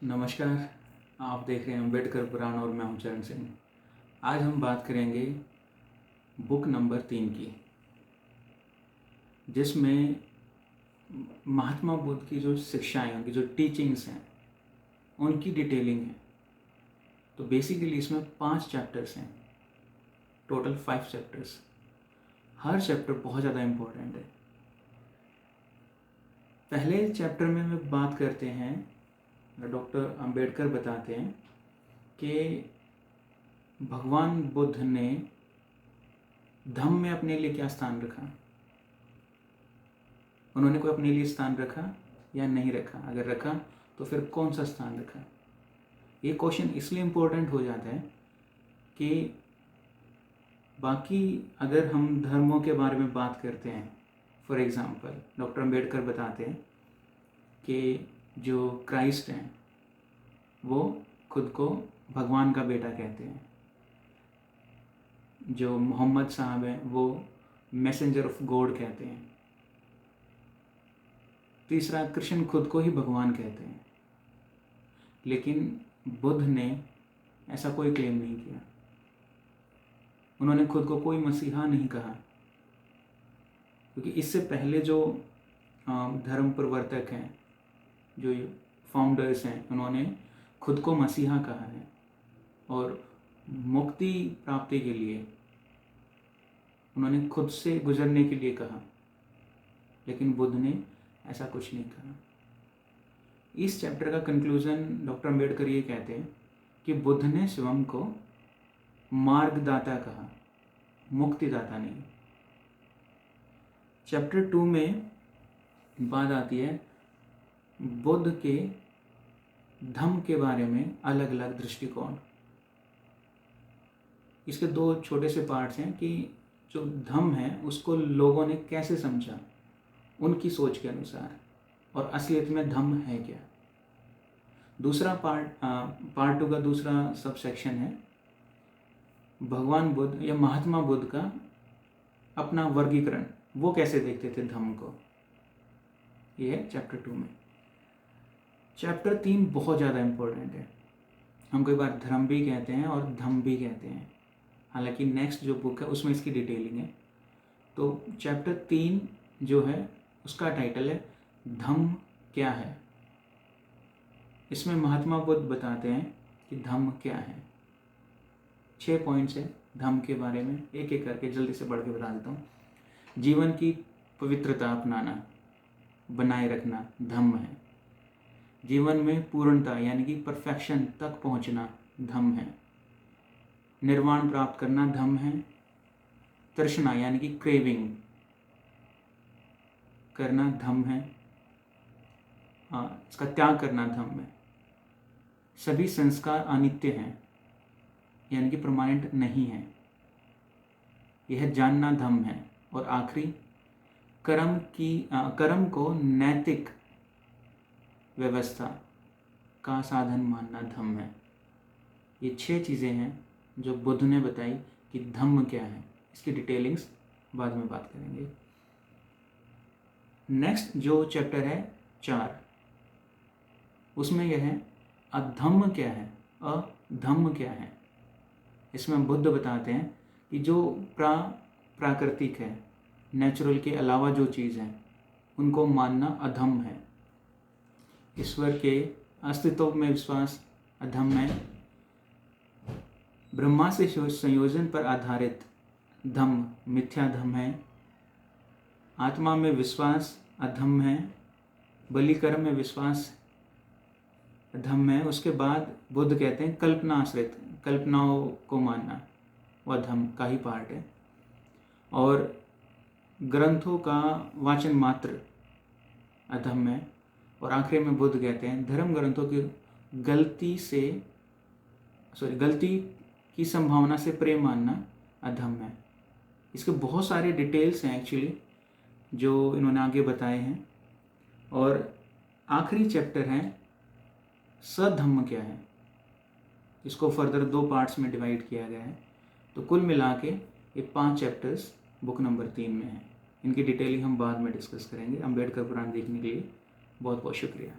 नमस्कार। आप देख रहे हैं अम्बेडकर पुराण और मैं हूं चरण सिंह। आज हम बात करेंगे बुक नंबर 3 की, जिसमें महात्मा बुद्ध की जो शिक्षाएं, उनकी जो टीचिंग्स हैं, उनकी डिटेलिंग है। तो बेसिकली इसमें 5 चैप्टर्स हैं, टोटल 5 चैप्टर्स। हर चैप्टर बहुत ज़्यादा इम्पोर्टेंट है। पहले चैप्टर में हम बात करते हैं, डॉक्टर अंबेडकर बताते हैं कि भगवान बुद्ध ने धम्म में अपने लिए क्या स्थान रखा। उन्होंने कोई अपने लिए स्थान रखा या नहीं रखा, अगर रखा तो फिर कौन सा स्थान रखा। ये क्वेश्चन इसलिए इम्पोर्टेंट हो जाता है कि बाकी अगर हम धर्मों के बारे में बात करते हैं, फॉर एग्ज़ाम्पल डॉक्टर अंबेडकर बताते हैं कि जो क्राइस्ट हैं वो खुद को भगवान का बेटा कहते हैं, जो मोहम्मद साहब हैं वो मैसेंजर ऑफ गॉड कहते हैं, तीसरा कृष्ण खुद को ही भगवान कहते हैं। लेकिन बुद्ध ने ऐसा कोई क्लेम नहीं किया। उन्होंने खुद को कोई मसीहा नहीं कहा, क्योंकि इससे पहले जो धर्म प्रवर्तक हैं, जो फाउंडर्स हैं, उन्होंने खुद को मसीहा कहा है और मुक्ति प्राप्ति के लिए उन्होंने खुद से गुजरने के लिए कहा। लेकिन बुद्ध ने ऐसा कुछ नहीं कहा। इस चैप्टर का कंक्लूजन डॉक्टर अंबेडकर ये कहते हैं कि बुद्ध ने स्वयं को मार्गदाता कहा, मुक्तिदाता नहीं। चैप्टर 2 में बात आती है बुद्ध के धम्म के बारे में, अलग अलग दृष्टिकोण। इसके 2 छोटे से पार्ट्स हैं कि जो धम्म है उसको लोगों ने कैसे समझा उनकी सोच के अनुसार, और असलियत में धम्म है क्या। दूसरा पार्ट 2 का दूसरा सब सेक्शन है भगवान बुद्ध या महात्मा बुद्ध का अपना वर्गीकरण, वो कैसे देखते थे धम्म को। ये है चैप्टर 2 में। चैप्टर 3 बहुत ज़्यादा इम्पोर्टेंट है। हम कई बार धर्म भी कहते हैं और धम्म भी कहते हैं, हालांकि नेक्स्ट जो बुक है उसमें इसकी डिटेलिंग है। तो चैप्टर 3 जो है उसका टाइटल है धम्म क्या है। इसमें महात्मा बुद्ध बताते हैं कि धम्म क्या है। 6 पॉइंट्स है धम्म के बारे में, एक एक करके जल्दी से बढ़ के बता देता हूँ। जीवन की पवित्रता अपनाना, बनाए रखना धम्म है। जीवन में पूर्णता यानी कि परफेक्शन तक पहुँचना धम्म है। निर्वाण प्राप्त करना धम्म है। तृष्णा यानी कि क्रेविंग करना धम्म है। इसका त्याग करना धम्म है। सभी संस्कार अनित्य हैं, यानी कि परमानेंट नहीं है, यह जानना धम्म है। और आखिरी कर्म को नैतिक व्यवस्था का साधन मानना धम्म है। ये 6 चीज़ें हैं जो बुद्ध ने बताई कि धम्म क्या है। इसकी डिटेलिंग्स बाद में बात करेंगे। नेक्स्ट जो चैप्टर है 4, उसमें यह है अधम्म क्या है, अधम्म क्या है। इसमें बुद्ध बताते हैं कि जो प्राकृतिक है, नेचुरल के अलावा जो चीज़ है, उनको मानना अधम्म है। ईश्वर के अस्तित्व में विश्वास अधम्म है। ब्रह्मा से संयोजन पर आधारित धम्म मिथ्या धम्म है। आत्मा में विश्वास अधम्म है। बलि कर्म में विश्वास धम्म है। उसके बाद बुद्ध कहते हैं कल्पना आश्रित, कल्पनाओं को मानना, वह धम्म का ही पार्ट है। और ग्रंथों का वाचन मात्र अधम्म है। और आखिर में बुद्ध कहते हैं धर्म ग्रंथों की गलती की संभावना से प्रेम मानना अधम्म है। इसके बहुत सारे डिटेल्स हैं एक्चुअली जो इन्होंने आगे बताए हैं। और आखिरी चैप्टर है सधम्म क्या है। इसको फर्दर 2 पार्ट्स में डिवाइड किया गया है। तो कुल मिला के ये 5 चैप्टर्स बुक नंबर 3 में हैं। इनकी डिटेलिंग हम बाद में डिस्कस करेंगे। अंबेडकर पुराण देखने के लिए बहुत बहुत शुक्रिया।